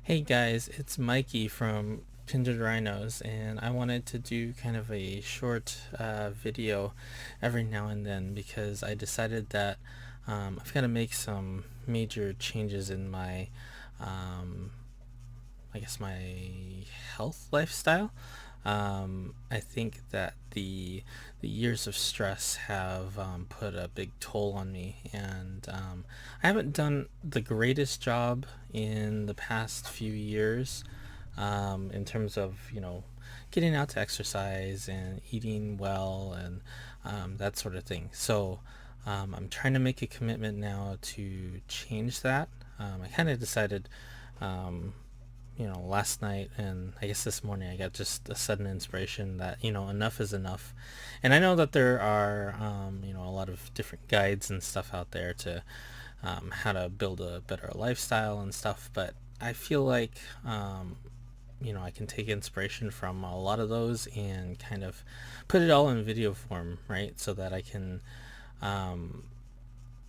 Hey guys, it's Mikey from Kindred Rhinos, and I wanted to do kind of a short video every now and then because I decided that I've got to make some major changes in my, um, I guess, my health lifestyle. I think that the years of stress have put a big toll on me, and I haven't done the greatest job in the past few years in terms of getting out to exercise and eating well and that sort of thing. So I'm trying to make a commitment now to change that. I kind of decided um, last night and I guess this morning I got just a sudden inspiration that, enough is enough. And I know that there are, a lot of different guides and stuff out there to how to build a better lifestyle and stuff, but I feel like, I can take inspiration from a lot of those and kind of put it all in video form, right? So that I can um,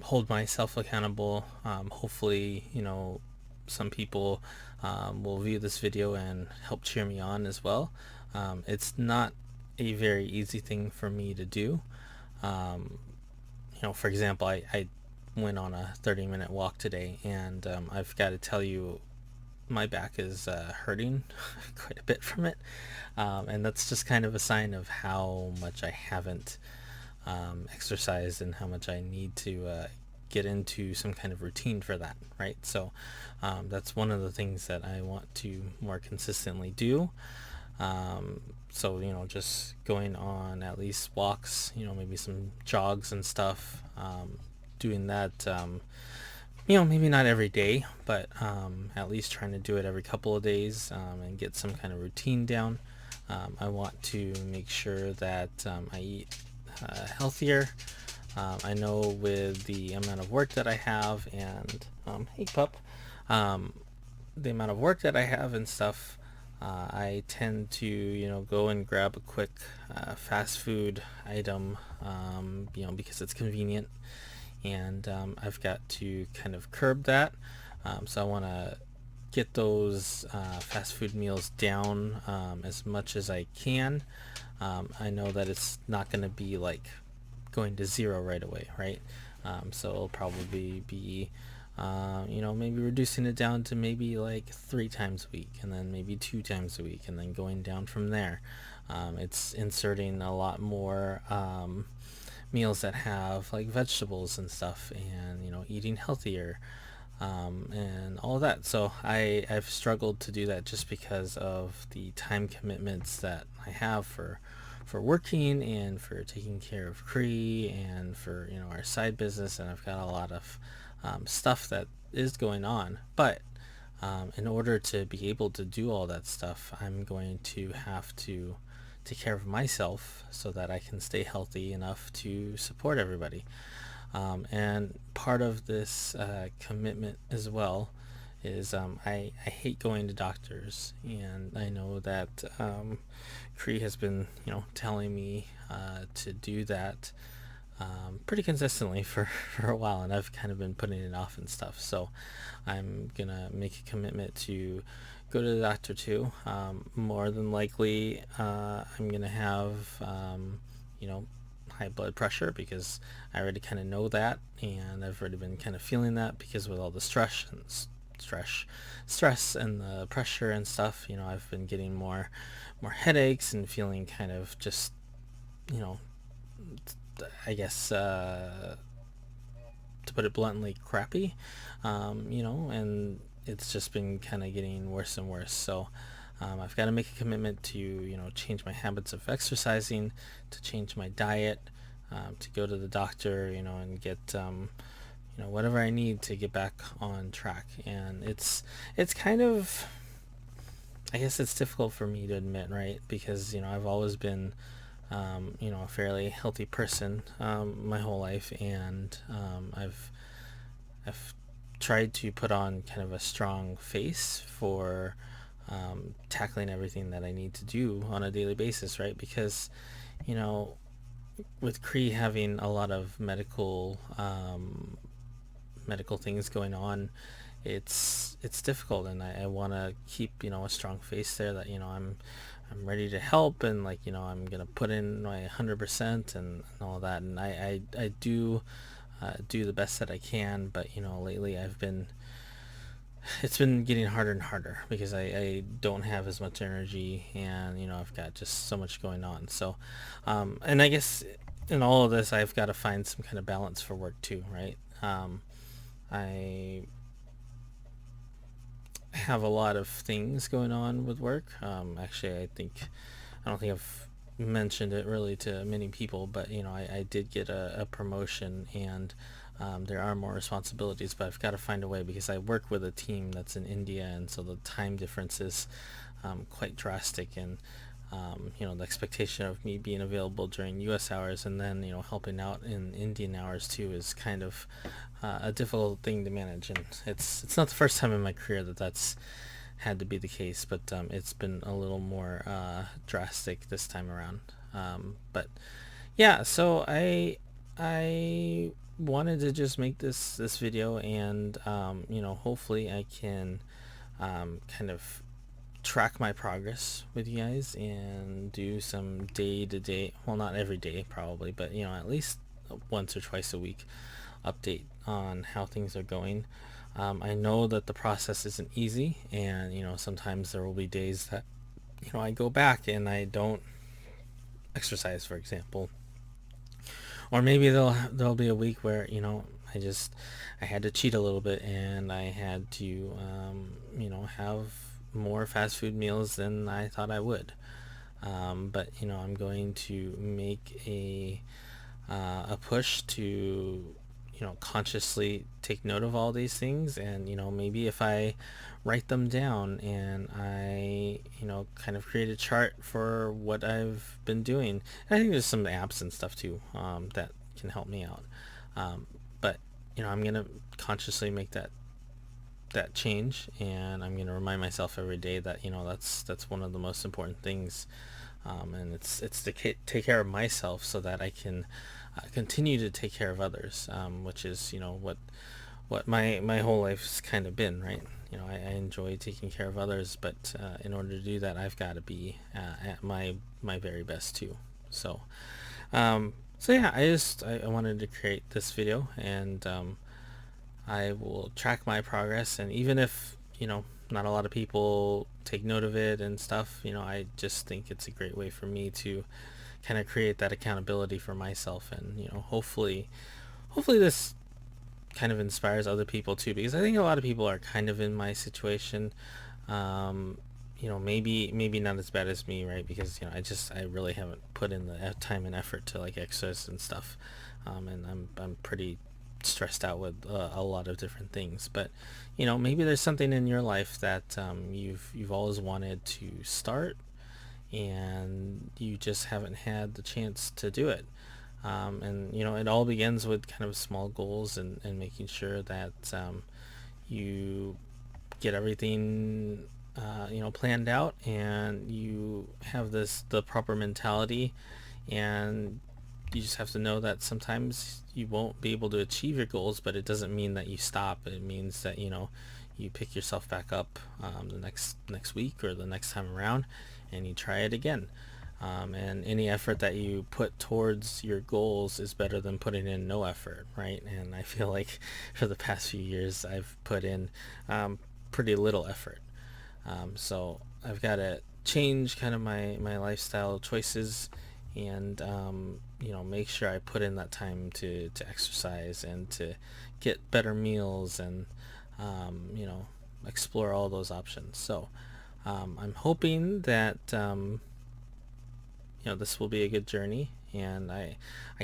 hold myself accountable. Hopefully, some people will view this video and help cheer me on as well. It's not a very easy thing for me to do. Um, for example, I went on a 30-minute walk today, and I've got to tell you, my back is hurting quite a bit from it. And that's just kind of a sign of how much I haven't exercised and how much I need to get into some kind of routine for that, right? So that's one of the things that I want to more consistently do. Um, so, just going on at least walks, maybe some jogs and stuff, doing that, maybe not every day, but at least trying to do it every couple of days and get some kind of routine down. I want to make sure that I eat healthier. I know with the amount of work that I have and hey pup, um, the amount of work that I have and stuff, I tend to go and grab a quick fast food item, because it's convenient, and I've got to kind of curb that. So I want to get those fast food meals down as much as I can. I know that it's not going to be like going to zero right away, right? So it'll probably be, maybe reducing it down to maybe like 3 times a week, and then maybe 2 times a week, and then going down from there. It's inserting a lot more meals that have like vegetables and stuff, and eating healthier, and all of that. So I've struggled to do that just because of the time commitments that I have for working and for taking care of Kree and for our side business, and I've got a lot of stuff that is going on. But in order to be able to do all that stuff, I'm going to have to take care of myself so that I can stay healthy enough to support everybody. And part of this commitment as well is I hate going to doctors, and I know that Kree has been telling me to do that pretty consistently for, for a while, and I've kind of been putting it off and stuff. So I'm gonna make a commitment to go to the doctor too. More than likely, I'm gonna have you know high blood pressure because I already kind of know that, and I've already been kind of feeling that because with all the stress stress and the pressure and stuff, I've been getting more headaches and feeling kind of just, you know I guess, to put it bluntly, crappy. And it's just been kind of getting worse and worse. So I've got to make a commitment to change my habits of exercising, to change my diet, to go to the doctor, and get whatever I need to get back on track. And it's kind of, I guess it's difficult for me to admit, right? Because I've always been a fairly healthy person my whole life, and I've tried to put on kind of a strong face for tackling everything that I need to do on a daily basis, right? Because you know, with Kree having a lot of medical things going on, it's difficult, and I want to keep a strong face there that I'm ready to help, and like I'm gonna put in my 100% and all that, and I do do the best that I can, but lately it's been getting harder and harder because I don't have as much energy, and I've got just so much going on. So and I guess in all of this I've got to find some kind of balance for work too, right? I have a lot of things going on with work. Actually, I don't think I've mentioned it really to many people, but I did get a promotion, and there are more responsibilities, but I've got to find a way because I work with a team that's in India, and so the time difference is quite drastic, and the expectation of me being available during U.S. hours and then helping out in Indian hours too is kind of a difficult thing to manage, and it's not the first time in my career that that's had to be the case, but it's been a little more drastic this time around. But yeah, so I wanted to just make this video, and hopefully I can kind of track my progress with you guys and do some day to day, well, not every day probably, but at least once or twice a week update on how things are going. I know that the process isn't easy, and sometimes there will be days that I go back and I don't exercise, for example, or maybe there'll be a week where I had to cheat a little bit, and I had to have more fast food meals than I thought I would. But I'm going to make a push to consciously take note of all these things, and maybe if I write them down and I kind of create a chart for what I've been doing. And I think there's some apps and stuff too that can help me out, but I'm gonna consciously make that change, and I'm gonna remind myself every day that that's one of the most important things, and it's to take care of myself so that I can continue to take care of others, which is what my whole life's kind of been, right? I enjoy taking care of others, but in order to do that, I've got to be at my very best too. So so yeah, I wanted to create this video, and I will track my progress, and even if not a lot of people take note of it and stuff, I just think it's a great way for me to kind of create that accountability for myself, and hopefully this kind of inspires other people too, because I think a lot of people are kind of in my situation. Maybe not as bad as me, right? Because I really haven't put in the time and effort to like exercise and stuff, and I'm pretty stressed out with a lot of different things. But maybe there's something in your life that you've always wanted to start, and you just haven't had the chance to do it. And it all begins with kind of small goals, and making sure that you get everything planned out, and you have the proper mentality, and you just have to know that sometimes you won't be able to achieve your goals, but it doesn't mean that you stop. It means that you pick yourself back up the next week or the next time around, and you try it again. And any effort that you put towards your goals is better than putting in no effort, right? And I feel like for the past few years I've put in pretty little effort. So I've got to change kind of my lifestyle choices, and make sure I put in that time to exercise and to get better meals, and explore all those options. So I'm hoping that this will be a good journey, and I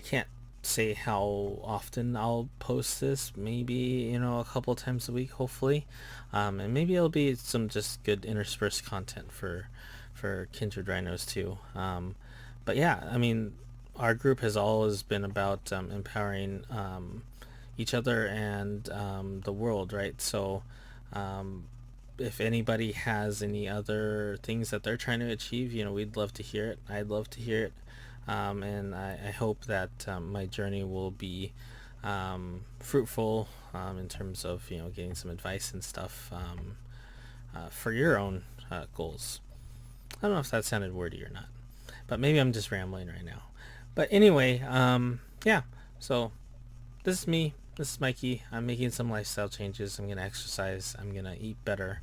can't say how often I'll post this. Maybe a couple times a week, hopefully, and maybe it'll be some just good interspersed content for Kindred Rhinos too. But yeah, I mean, our group has always been about empowering each other and the world, right? So if anybody has any other things that they're trying to achieve, we'd love to hear it. I'd love to hear it. And I hope that my journey will be fruitful in terms of getting some advice and stuff for your own goals. I don't know if that sounded wordy or not, but maybe I'm just rambling right now. But anyway, yeah. So this is me. This is Mikey. I'm making some lifestyle changes. I'm gonna exercise. I'm gonna eat better.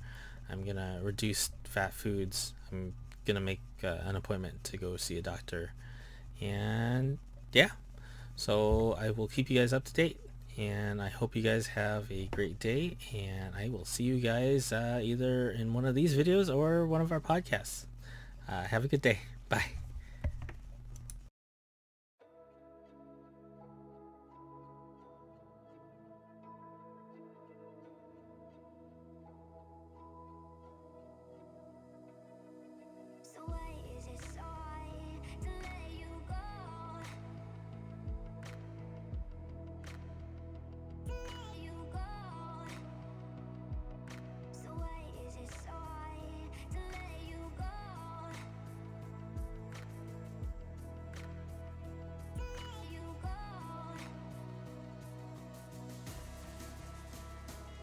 I'm gonna reduce fat foods. I'm gonna make an appointment to go see a doctor. And yeah, so I will keep you guys up to date. And I hope you guys have a great day. And I will see you guys either in one of these videos or one of our podcasts. Have a good day. Bye.